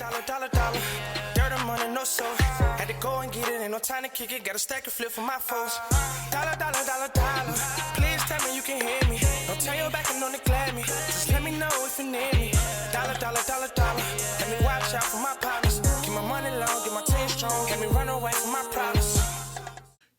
dollar. Dirt and money, no soul. Had to go and get it, ain't no time to kick it. Got a stack of flip for my foes. Dollar. Please tell me you can hear me. Don't turn your back and don't neglect me. Just let me know if you need me. Dollar. Let me watch out for my partners. Keep my money long, get my team strong. Let me run away from my problems.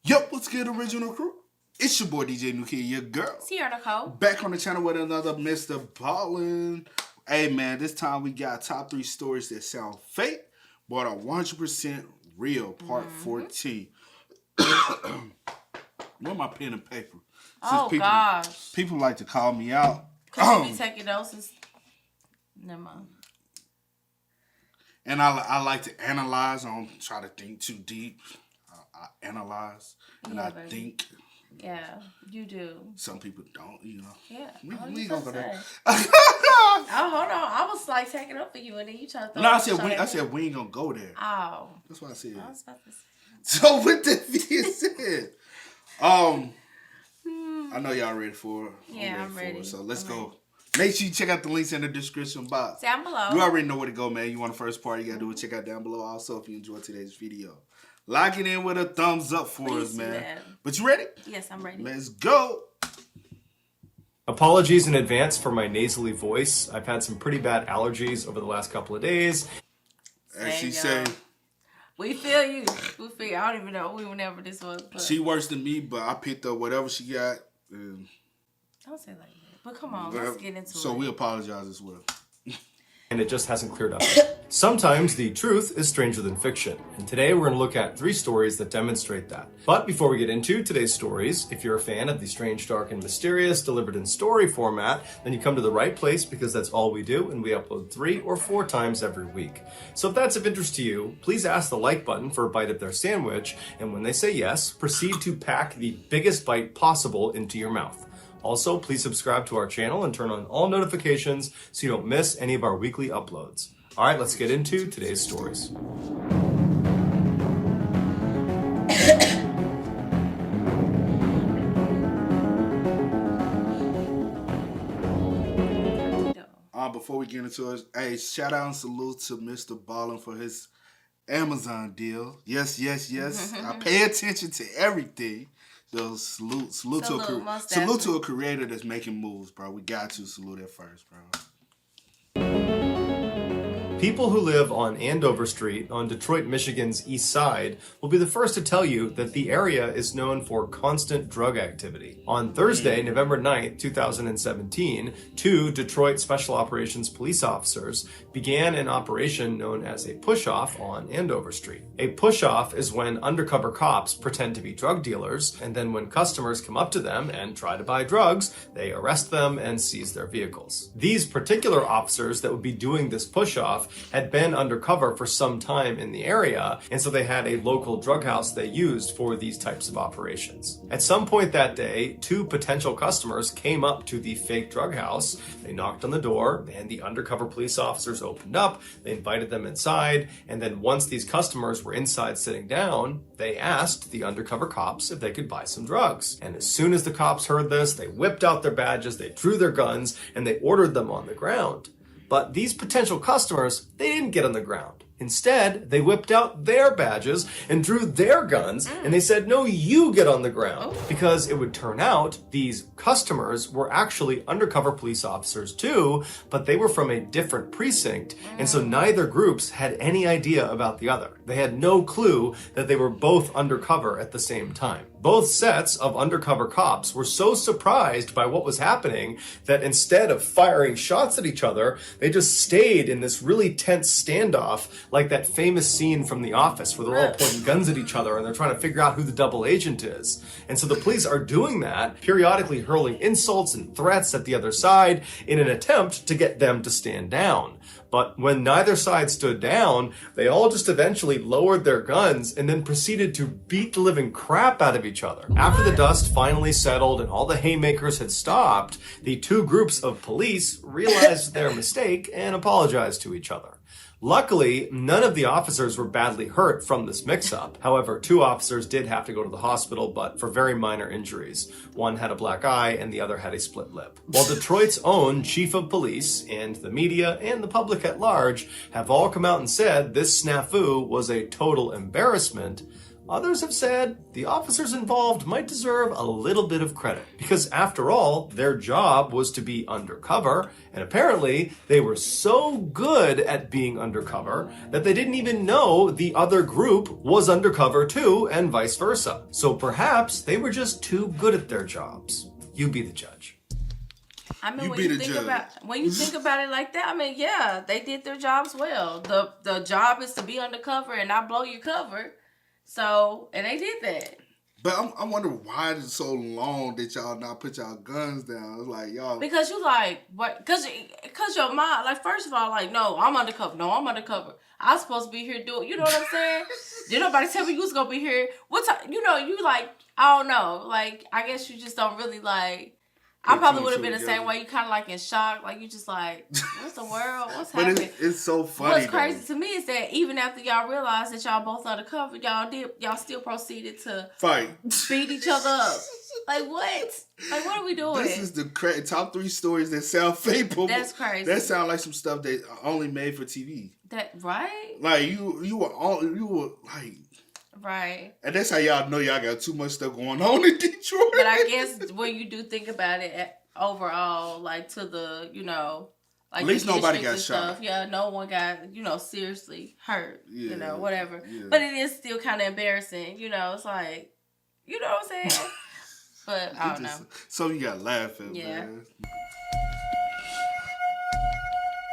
Yup, what's good, original crew? It's your boy DJ New Kid, your girl. Sierra Nicole. Back on the channel with another Mr. Ballen. Hey man, this time we got top 3 stories that sound fake, but are 100% real, part 14. Where my pen and paper? Gosh. People like to call me out. Because you be taking doses. Never mind. And I like to analyze. I don't try to think too deep. I analyze and I think. Yeah, you do. Some people don't, you know. Yeah. We gonna go there. Oh, hold on. I was like taking up for you, and then you tried to. No, I said we ain't gonna go there. Oh. That's what I said. I was about to say. So with that being said, I know y'all ready for it. Yeah, I'm ready. So let's go. Make sure you check out the links in the description box. Down below. You already know where to go, man. You want the first part, you gotta do it. Check out down below. Also, if you enjoyed today's video, lock it in with a thumbs up for us, man. But you ready? Yes, I'm ready. Let's go. Apologies in advance for my nasally voice. I've had some pretty bad allergies over the last couple of days. As she said, we feel you. We feel. I don't even know whenever this was. But she worse than me, but I picked up whatever she got. Don't say like that. But come on, let's get into it. So we apologize as well. And it just hasn't cleared up. Sometimes the truth is stranger than fiction. And today we're going to look at 3 stories that demonstrate that. But before we get into today's stories, if you're a fan of the strange, dark, and mysterious delivered in story format, then you come to the right place because that's all we do, and we upload 3 or 4 times every week. So if that's of interest to you, please ask the like button for a bite of their sandwich, and when they say yes, proceed to pack the biggest bite possible into your mouth. Also, please subscribe to our channel and turn on all notifications so you don't miss any of our weekly uploads. All right, let's get into today's stories. Before we get into it, hey, shout out and salute to Mr. Ballen for his Amazon deal. Yes. I pay attention to everything. So salute to a creator that's making moves, bro. We got to salute it first, bro. People who live on Andover Street on Detroit, Michigan's east side will be the first to tell you that the area is known for constant drug activity. On Thursday, November 9th, 2017, 2 Detroit Special Operations police officers began an operation known as a push-off on Andover Street. A push-off is when undercover cops pretend to be drug dealers, and then when customers come up to them and try to buy drugs, they arrest them and seize their vehicles. These particular officers that would be doing this push-off had been undercover for some time in the area, and so they had a local drug house they used for these types of operations. At some point that day, 2 potential customers came up to the fake drug house. They knocked on the door, and the undercover police officers opened up. They invited them inside, and then once these customers were inside sitting down, they asked the undercover cops if they could buy some drugs. And as soon as the cops heard this, they whipped out their badges, they drew their guns, and they ordered them on the ground. But these potential customers, they didn't get on the ground. Instead, they whipped out their badges and drew their guns, and they said, no, you get on the ground. Because it would turn out these customers were actually undercover police officers too, but they were from a different precinct, and so neither groups had any idea about the other. They had no clue that they were both undercover at the same time. Both sets of undercover cops were so surprised by what was happening that instead of firing shots at each other, they just stayed in this really tense standoff, like that famous scene from The Office where they're all pointing guns at each other and they're trying to figure out who the double agent is. And so the police are doing that, periodically hurling insults and threats at the other side in an attempt to get them to stand down. But when neither side stood down, they all just eventually lowered their guns and then proceeded to beat the living crap out of each other. After the dust finally settled and all the haymakers had stopped, the 2 groups of police realized their mistake and apologized to each other. Luckily, none of the officers were badly hurt from this mix-up. However, 2 officers did have to go to the hospital, but for very minor injuries. One had a black eye and the other had a split lip. While Detroit's own chief of police and the media and the public at large have all come out and said this snafu was a total embarrassment, others have said the officers involved might deserve a little bit of credit. Because after all, their job was to be undercover, and apparently they were so good at being undercover that they didn't even know the other group was undercover too, and vice versa. So perhaps they were just too good at their jobs. You be the judge. I mean, You when be you the think judge. about it like that, I mean, yeah, they did their jobs well. The job is to be undercover and not blow your cover. So, and they did that. But I'm wondering why it's so long that y'all not put y'all guns down. It's like, y'all... Because you like, what? Because your mind, like, first of all, like, no, I'm undercover. No, I'm undercover. I'm supposed to be here doing, you know what I'm saying? Did nobody tell me you was going to be here? What time, you know, you like, I don't know. Like, I guess you just don't really like... I probably would have been the same way. You kind of like in shock. Like, you just like, what's the world? What's happening? But it's so funny. What's crazy to me is that even after y'all realized that y'all both undercover, y'all still proceeded to fight, beat each other up. Like, what? Like, what are we doing? This is the top 3 stories that sound fake. That's crazy. That sound like some stuff that only made for TV. That right? Like you were like. Right. And that's how y'all know y'all got too much stuff going on in Detroit. But I guess when you do think about it overall, like to the, you know, like at least nobody got stuff, shot. yeah, no one got, you know, seriously hurt, Yeah, you know, whatever. yeah. But it is still kind of embarrassing, you know, it's like, you know what I'm saying? But I don't know. So you got laughing, Yeah. man.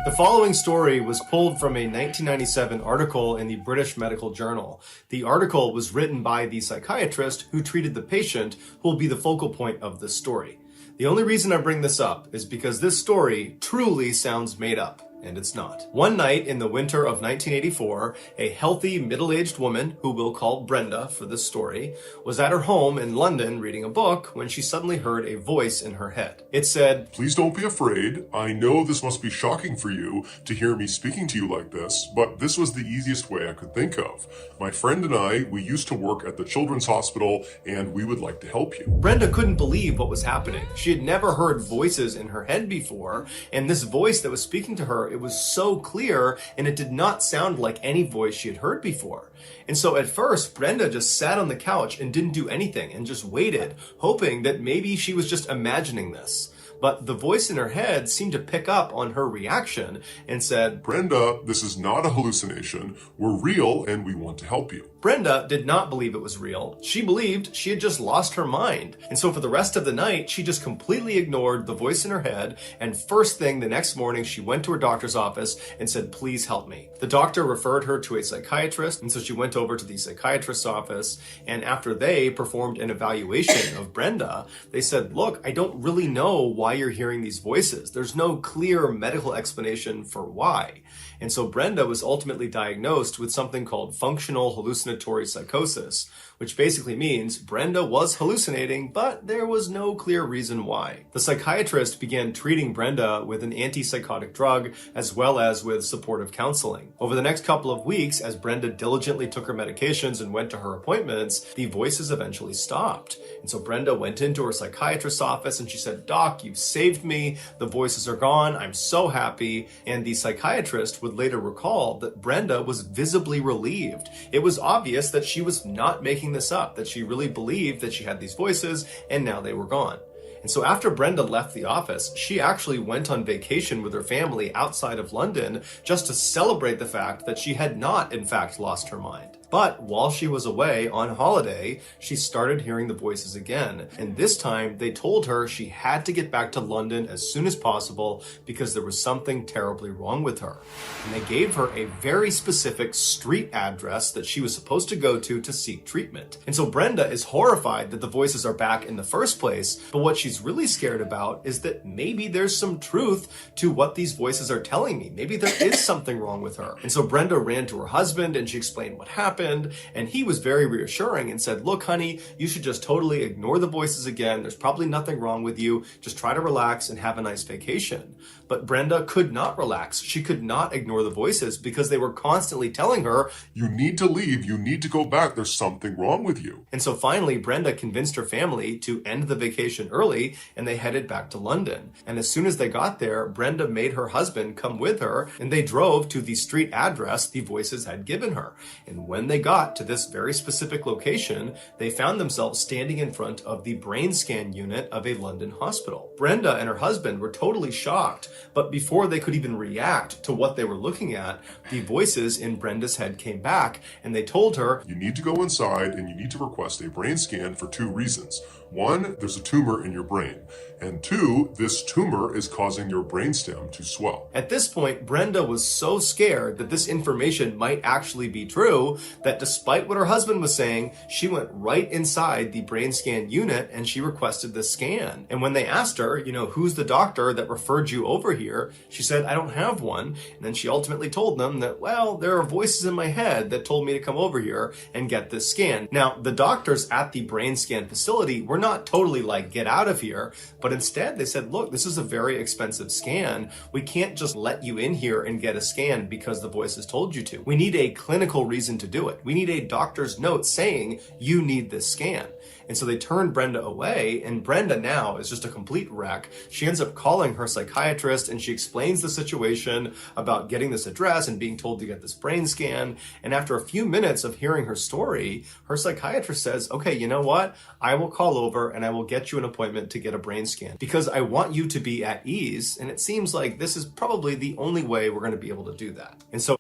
The following story was pulled from a 1997 article in the British Medical Journal. The article was written by the psychiatrist who treated the patient, who will be the focal point of this story. The only reason I bring this up is because this story truly sounds made up. And it's not. One night in the winter of 1984, a healthy middle-aged woman, who we'll call Brenda for this story, was at her home in London reading a book when she suddenly heard a voice in her head. It said, "Please don't be afraid. I know this must be shocking for you to hear me speaking to you like this, but this was the easiest way I could think of. My friend and I, we used to work at the Children's Hospital, and we would like to help you." Brenda couldn't believe what was happening. She had never heard voices in her head before, and this voice that was speaking to her, it was so clear, and it did not sound like any voice she had heard before. And so at first, Brenda just sat on the couch and didn't do anything and just waited, hoping that maybe she was just imagining this. But the voice in her head seemed to pick up on her reaction and said, "Brenda, this is not a hallucination. We're real, and we want to help you." Brenda did not believe it was real. She believed she had just lost her mind. And so for the rest of the night, she just completely ignored the voice in her head. And first thing the next morning, she went to her doctor's office and said, "Please help me." The doctor referred her to a psychiatrist. And so she went over to the psychiatrist's office. And after they performed an evaluation of Brenda, they said, "Look, I don't really know why you're hearing these voices. There's no clear medical explanation for why." And so Brenda was ultimately diagnosed with something called functional hallucinatory psychosis, which basically means Brenda was hallucinating, but there was no clear reason why. The psychiatrist began treating Brenda with an antipsychotic drug as well as with supportive counseling. Over the next couple of weeks, as Brenda diligently took her medications and went to her appointments, the voices eventually stopped. And so Brenda went into her psychiatrist's office and she said, "Doc, you've saved me. The voices are gone. I'm so happy." And the psychiatrist would later recall that Brenda was visibly relieved. It was obvious that she was not making this up, that she really believed that she had these voices and now they were gone. And so after Brenda left the office, she actually went on vacation with her family outside of London just to celebrate the fact that she had not, in fact, lost her mind. But while she was away on holiday, she started hearing the voices again. And this time they told her she had to get back to London as soon as possible because there was something terribly wrong with her. And they gave her a very specific street address that she was supposed to go to seek treatment. And so Brenda is horrified that the voices are back in the first place. But what she's really scared about is that maybe there's some truth to what these voices are telling me. Maybe there is something wrong with her. And so Brenda ran to her husband and she explained what happened. happened. And he was very reassuring and said, look, honey, you should just totally ignore the voices again. There's probably nothing wrong with you. Just try to relax and have a nice vacation. But Brenda could not relax. She could not ignore the voices because they were constantly telling her, you need to leave. You need to go back. There's something wrong with you. And so finally, Brenda convinced her family to end the vacation early, and they headed back to London. And as soon as they got there, Brenda made her husband come with her, and they drove to the street address the voices had given her. And when they got to this very specific location, they found themselves standing in front of the brain scan unit of a London hospital. Brenda and her husband were totally shocked, but before they could even react to what they were looking at, the voices in Brenda's head came back, and they told her, you need to go inside and you need to request a brain scan for 2 reasons. 1, there's a tumor in your brain. And 2, this tumor is causing your brainstem to swell. At this point, Brenda was so scared that this information might actually be true that despite what her husband was saying, she went right inside the brain scan unit and she requested the scan. And when they asked her, who's the doctor that referred you over here, she said, I don't have one. And then she ultimately told them that, well, there are voices in my head that told me to come over here and get this scan. Now, the doctors at the brain scan facility were not totally like, get out of here, but instead they said, look, this is a very expensive scan. We can't just let you in here and get a scan because the voices told you to. We need a clinical reason to do it. We need a doctor's note saying you need this scan. And so they turned Brenda away, and Brenda now is just a complete wreck. She ends up calling her psychiatrist, and she explains the situation about getting this address and being told to get this brain scan. And after a few minutes of hearing her story, her psychiatrist says, okay, you know what? I will call over and I will get you an appointment to get a brain scan because I want you to be at ease. And it seems like this is probably the only way we're going to be able to do that. And so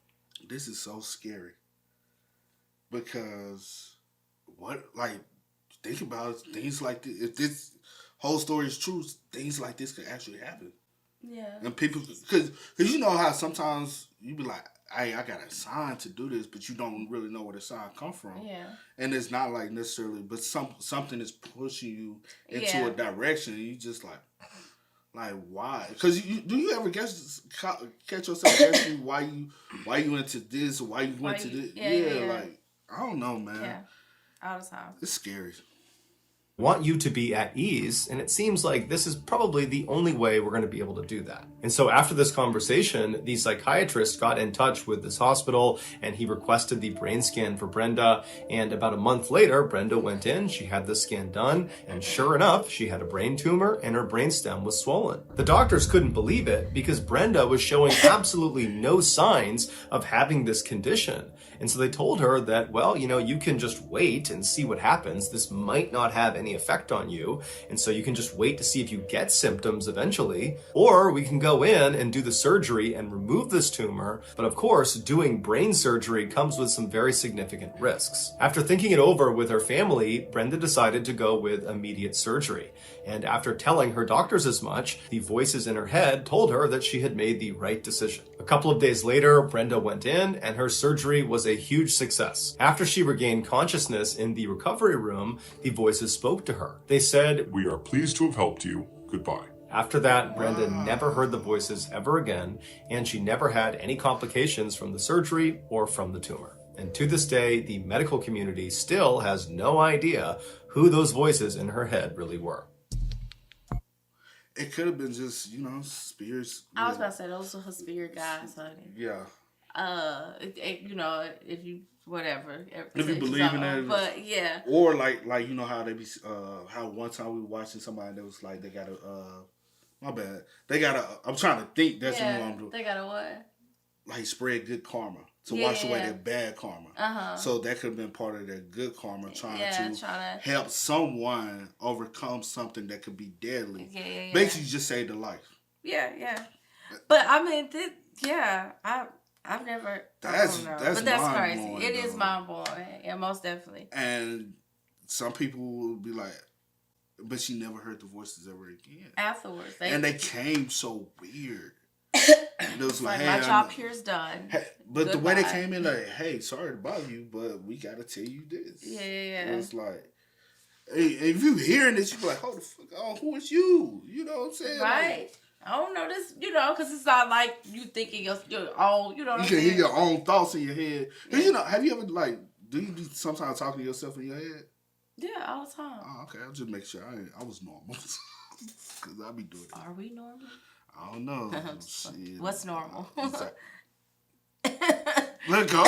this is so scary because think about it, things like this. If this whole story is true, things like this could actually happen. Yeah. And people, because you know how sometimes you be like, hey, I got a sign to do this, but you don't really know where the sign come from. Yeah. And it's not like necessarily, but something is pushing you into a direction. And you just like why? Because do you ever catch yourself guessing why you into this or why you went to this? Yeah, like I don't know, man. Yeah. All the time. It's scary. Want you to be at ease, and it seems like this is probably the only way we're going to be able to do that. And so after this conversation, the psychiatrist got in touch with this hospital and he requested the brain scan for Brenda, and about a month later, Brenda went in, she had the scan done, and sure enough, she had a brain tumor and her brainstem was swollen. The doctors couldn't believe it because Brenda was showing absolutely no signs of having this condition. And so they told her that, well, you can just wait and see what happens. This might not have any effect on you. And so you can just wait to see if you get symptoms eventually, or we can go in and do the surgery and remove this tumor. But of course, doing brain surgery comes with some very significant risks. After thinking it over with her family, Brenda decided to go with immediate surgery. And after telling her doctors as much, the voices in her head told her that she had made the right decision. A couple of days later, Brenda went in and her surgery was a huge success. After she regained consciousness in the recovery room, the voices spoke to her. They said, we are pleased to have helped you. Goodbye. After that, Brenda never heard the voices ever again, and she never had any complications from the surgery or from the tumor. And to this day, the medical community still has no idea who those voices in her head really were. It could have been just, spirits. I was about to say, those are her spirit guys, honey. Yeah. If you, whatever. If you believe in it. But, yeah. Or, like how they be, how one time we were watching somebody that was like, they got my bad. They got I'm trying to think that's what I'm doing. They got a what? Like, spread good karma. To wash away their bad karma. So that could have been part of their good karma, trying to help someone overcome something that could be deadly. Yeah. Basically, just save their life. Yeah. But I mean, I've never. That's but that's crazy. Blowing, it is mind blowing. Yeah, most definitely. And some people will be like, but she never heard the voices ever again. Afterwards, they came so weird. It was like, hey, my job here's done. Hey, but the way they came in, like, hey, sorry to bother you, but we gotta tell you this. Yeah. It was like, hey, if you hearing this, you be like, hold the fuck on, who is you? You know what I'm saying? Right. Like, I don't know this, because it's not like you thinking your own, you can hear your own thoughts in your head. Yeah. Have you ever, like, Do you sometimes talk to yourself in your head? Yeah, all the time. Oh, okay. I'll just make sure I was normal. Because I be doing it. Are we normal? I don't know. Shit. What's normal? Let it go.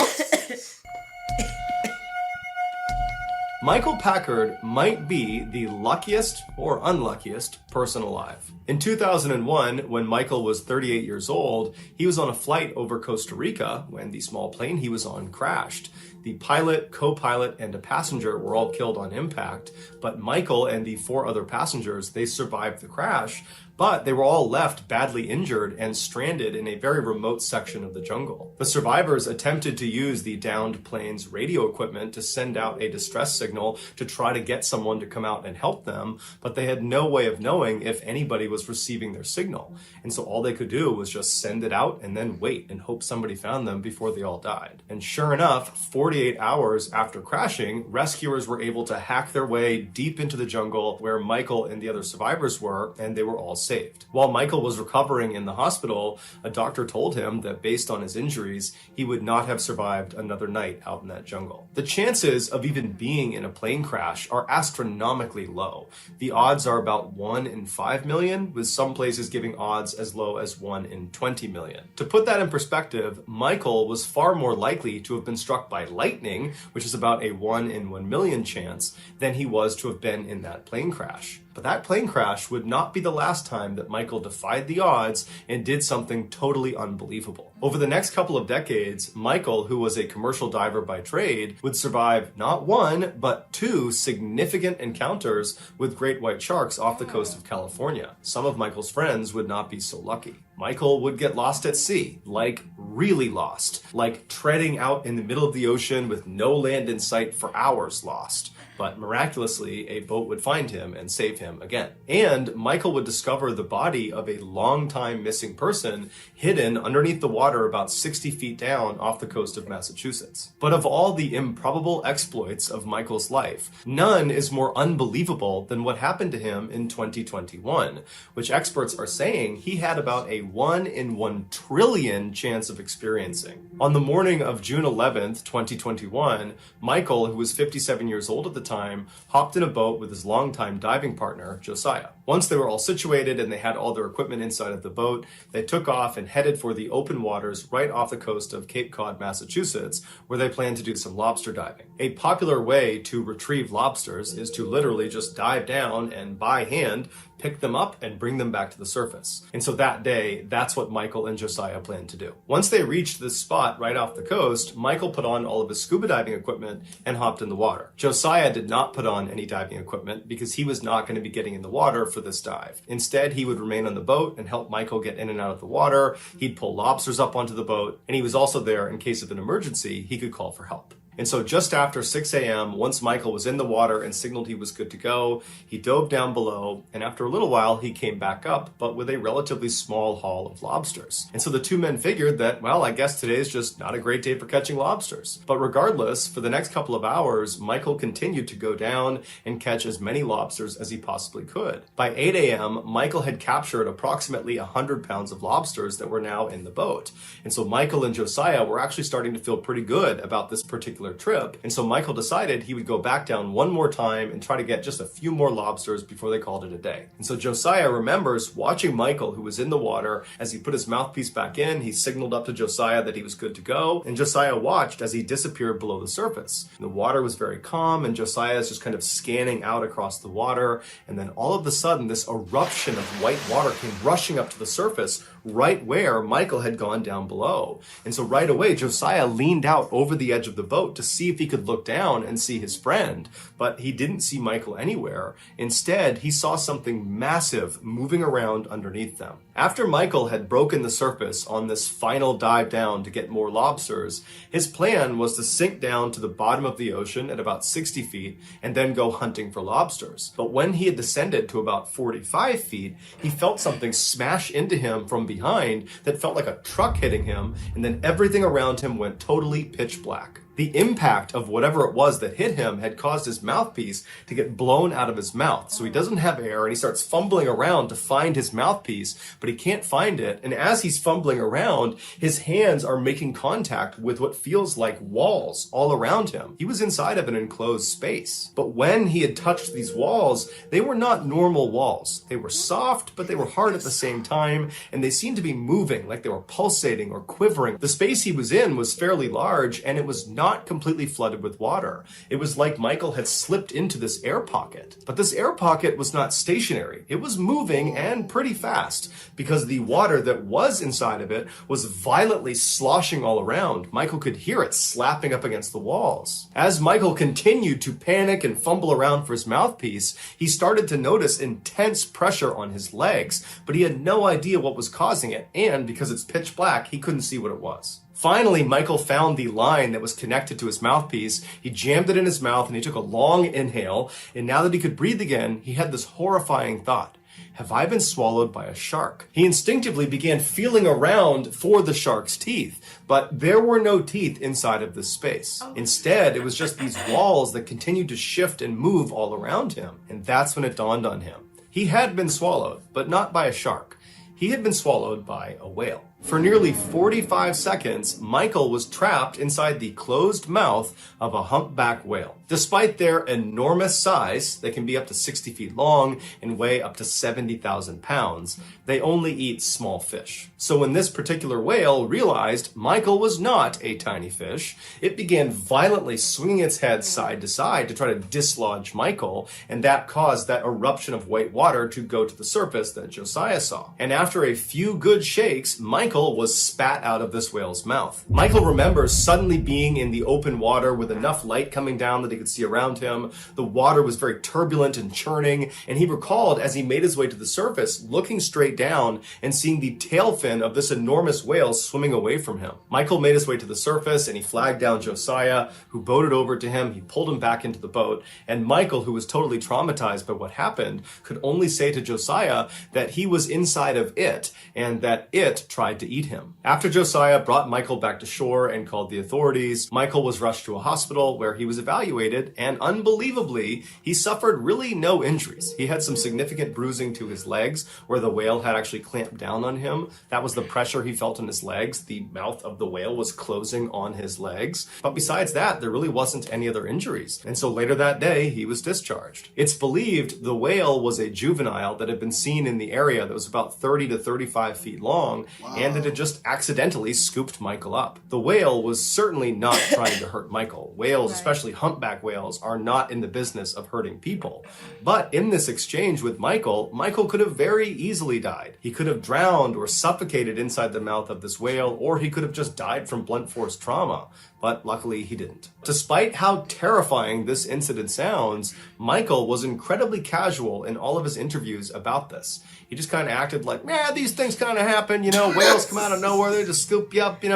Michael Packard might be the luckiest or unluckiest person alive. In 2001, when Michael was 38 years old, he was on a flight over Costa Rica when the small plane he was on crashed. The pilot, co-pilot, and a passenger were all killed on impact, but Michael and the 4 other passengers, they survived the crash, but they were all left badly injured and stranded in a very remote section of the jungle. The survivors attempted to use the downed plane's radio equipment to send out a distress signal to try to get someone to come out and help them, but they had no way of knowing if anybody was receiving their signal. And so all they could do was just send it out and then wait and hope somebody found them before they all died. And sure enough, 48 hours after crashing, rescuers were able to hack their way deep into the jungle where Michael and the other survivors were, and they were all saved. While Michael was recovering in the hospital, a doctor told him that based on his injuries, he would not have survived another night out in that jungle. The chances of even being in a plane crash are astronomically low. The odds are about 1 in 5 million, with some places giving odds as low as 1 in 20 million. To put that in perspective, Michael was far more likely to have been struck by lightning, which is about a 1 in 1 million chance, than he was to have been in that plane crash. But that plane crash would not be the last time that Michael defied the odds and did something totally unbelievable. Over the next couple of decades, Michael, who was a commercial diver by trade, would survive not 1, but 2 significant encounters with great white sharks off the coast of California. Some of Michael's friends would not be so lucky. Michael would get lost at sea, like really lost, like treading out in the middle of the ocean with no land in sight for hours lost. But miraculously, a boat would find him and save him again. And Michael would discover the body of a long-time missing person hidden underneath the water about 60 feet down off the coast of Massachusetts. But of all the improbable exploits of Michael's life, none is more unbelievable than what happened to him in 2021, which experts are saying he had about a 1 in 1 trillion chance of experiencing. On the morning of June 11th, 2021, Michael, who was 57 years old at the time, hopped in a boat with his longtime diving partner, Josiah. Once they were all situated and they had all their equipment inside of the boat, they took off and headed for the open waters right off the coast of Cape Cod, Massachusetts, where they planned to do some lobster diving. A popular way to retrieve lobsters is to literally just dive down and by hand pick them up and bring them back to the surface. And so that day, that's what Michael and Josiah planned to do. Once they reached this spot right off the coast, Michael put on all of his scuba diving equipment and hopped in the water. Josiah did not put on any diving equipment because he was not going to be getting in the water for this dive. Instead, he would remain on the boat and help Michael get in and out of the water. He'd pull lobsters up onto the boat, and he was also there in case of an emergency, he could call for help. And so just after 6 a.m., once Michael was in the water and signaled he was good to go, he dove down below, and after a little while, he came back up, but with a relatively small haul of lobsters. And so the two men figured that, well, I guess today's just not a great day for catching lobsters. But regardless, for the next couple of hours, Michael continued to go down and catch as many lobsters as he possibly could. By 8 a.m., Michael had captured approximately 100 pounds of lobsters that were now in the boat. And so Michael and Josiah were actually starting to feel pretty good about this particular trip. And so Michael decided he would go back down one more time and try to get just a few more lobsters before they called it a day. And so Josiah remembers watching Michael, who was in the water, as he put his mouthpiece back in. He signaled up to Josiah that he was good to go, and Josiah watched as he disappeared below the surface. The water was very calm, and Josiah is just kind of scanning out across the water, and then all of a sudden this eruption of white water came rushing up to the surface right where Michael had gone down below. And so right away, Josiah leaned out over the edge of the boat to see if he could look down and see his friend, but he didn't see Michael anywhere. Instead, he saw something massive moving around underneath them. After Michael had broken the surface on this final dive down to get more lobsters, his plan was to sink down to the bottom of the ocean at about 60 feet and then go hunting for lobsters. But when he had descended to about 45 feet, he felt something smash into him from behind that felt like a truck hitting him, and then everything around him went totally pitch black. The The impact of whatever it was that hit him had caused his mouthpiece to get blown out of his mouth. So he doesn't have air, and he starts fumbling around to find his mouthpiece, but he can't find it. And as he's fumbling around, his hands are making contact with what feels like walls all around him. He was inside of an enclosed space. But when he had touched these walls, they were not normal walls. They were soft, but they were hard at the same time, and they seemed to be moving, like they were pulsating or quivering. The space he was in was fairly large, and it was not completely flooded with water. It was like Michael had slipped into this air pocket. But this air pocket was not stationary. It was moving, and pretty fast, because the water that was inside of it was violently sloshing all around. Michael could hear it slapping up against the walls. As Michael continued to panic and fumble around for his mouthpiece, he started to notice intense pressure on his legs, but he had no idea what was causing it, and because it's pitch black, he couldn't see what it was. Finally, Michael found the line that was connected to his mouthpiece. He jammed it in his mouth and he took a long inhale, and now that he could breathe again, he had this horrifying thought. Have I been swallowed by a shark? He instinctively began feeling around for the shark's teeth, but there were no teeth inside of this space. Instead, it was just these walls that continued to shift and move all around him. And that's when it dawned on him. He had been swallowed, but not by a shark. He had been swallowed by a whale. For nearly 45 seconds, Michael was trapped inside the closed mouth of a humpback whale. Despite their enormous size, they can be up to 60 feet long and weigh up to 70,000 pounds, they only eat small fish. So when this particular whale realized Michael was not a tiny fish, it began violently swinging its head side to side to try to dislodge Michael, and that caused that eruption of white water to go to the surface that Josiah saw. And after a few good shakes, Michael was spat out of this whale's mouth. Michael remembers suddenly being in the open water with enough light coming down that he could see around him. The water was very turbulent and churning, and he recalled as he made his way to the surface, looking straight down and seeing the tail fin of this enormous whale swimming away from him. Michael made his way to the surface and he flagged down Josiah, who boated over to him. He pulled him back into the boat, and Michael, who was totally traumatized by what happened, could only say to Josiah that he was inside of it and that it tried to eat him. After Josiah brought Michael back to shore and called the authorities, Michael was rushed to a hospital where he was evaluated, and unbelievably, he suffered really no injuries. He had some significant bruising to his legs where the whale had actually clamped down on him. That was the pressure he felt in his legs. The mouth of the whale was closing on his legs. But besides that, there really wasn't any other injuries. And so later that day, he was discharged. It's believed the whale was a juvenile that had been seen in the area that was about 30 to 35 feet long, and that had just accidentally scooped Michael up. The whale was certainly not trying to hurt Michael. Whales, especially humpback whales, are not in the business of hurting people. But in this exchange with Michael, Michael could have very easily died. He could have drowned or suffocated inside the mouth of this whale, or he could have just died from blunt force trauma. But luckily he didn't. Despite how terrifying this incident sounds, Michael was incredibly casual in all of his interviews about this. He just kind of acted like, these things kind of happen, whales come out of nowhere, they just scoop you up, it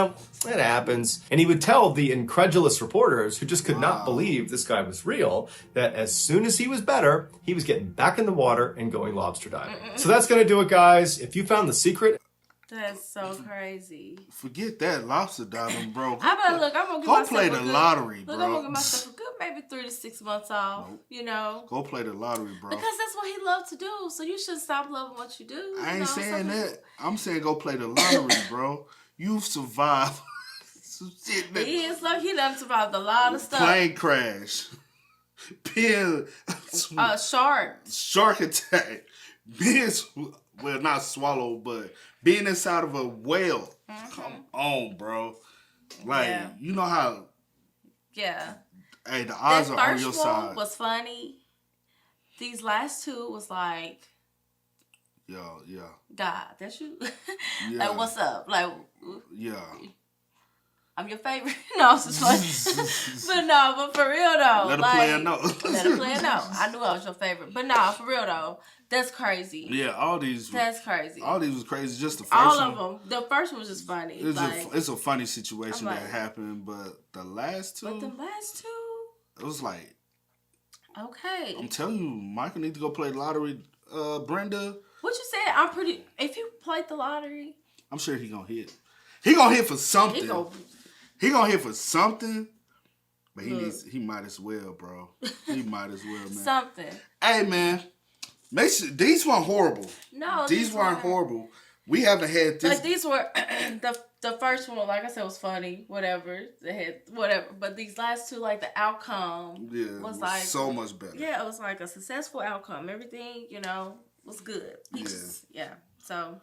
happens. And he would tell the incredulous reporters who just could not believe this guy was real, that as soon as he was better, he was getting back in the water and going lobster diving. So that's going to do it, guys. If you found the secret... That's so crazy. Forget that lobster diving, bro. I'm gonna give myself play the lottery, bro. I'm gonna give myself a good maybe 3 to 6 months off. Go play the lottery, bro. Because that's what he loved to do. So you should stop loving what you do. I ain't saying that. I'm saying go play the lottery, bro. You've survived some shit. He done survived a lot of stuff. Plane crash. Shark attack. Well, not swallowed, but being inside of a whale. Come on, bro. You know how... Yeah. Hey, the odds are on your side. That first one was funny. These last two was like... Yeah. God, that's you? Yeah. Like, what's up? Like... Yeah. I'm your favorite. No, it's just funny. but for real though. Let a player know. Let a player know. I knew I was your favorite. But no, for real though. That's crazy. Yeah, all these. That's crazy. All these was crazy. Just the first all one. All of them. The first one was just funny. It's a funny situation that happened, but the last two. It was like. Okay. I'm telling you, Michael need to go play the lottery. Brenda. What you said? If you played the lottery. I'm sure he gonna hit. He gonna hit for something. He gonna hit for something. But he might as well, bro. He might as well, man. Something. Hey, man. Make sure these weren't horrible. No, these weren't horrible. We haven't had this. Like these were the first one, like I said, was funny. Whatever they had, whatever. But these last two, like the outcome, was like so much better. Yeah, it was like a successful outcome. Everything, was good. Peaches. Yeah. So.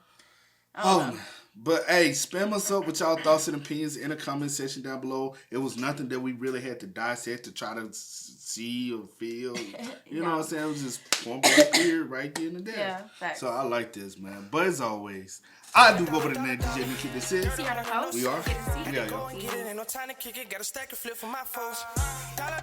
I don't know. But hey, spam us up with y'all thoughts and opinions in the comment section down below. It was nothing that we really had to dissect to try to see or feel. You know what I'm saying? It was just point blank period right there and there. Yeah, facts. So I like this, man. But as always, I do go by the name DJ Nikki. This is. We are. Yeah, y'all. Ain't no time to kick it. Got a stack of flip for my foes. Dollar.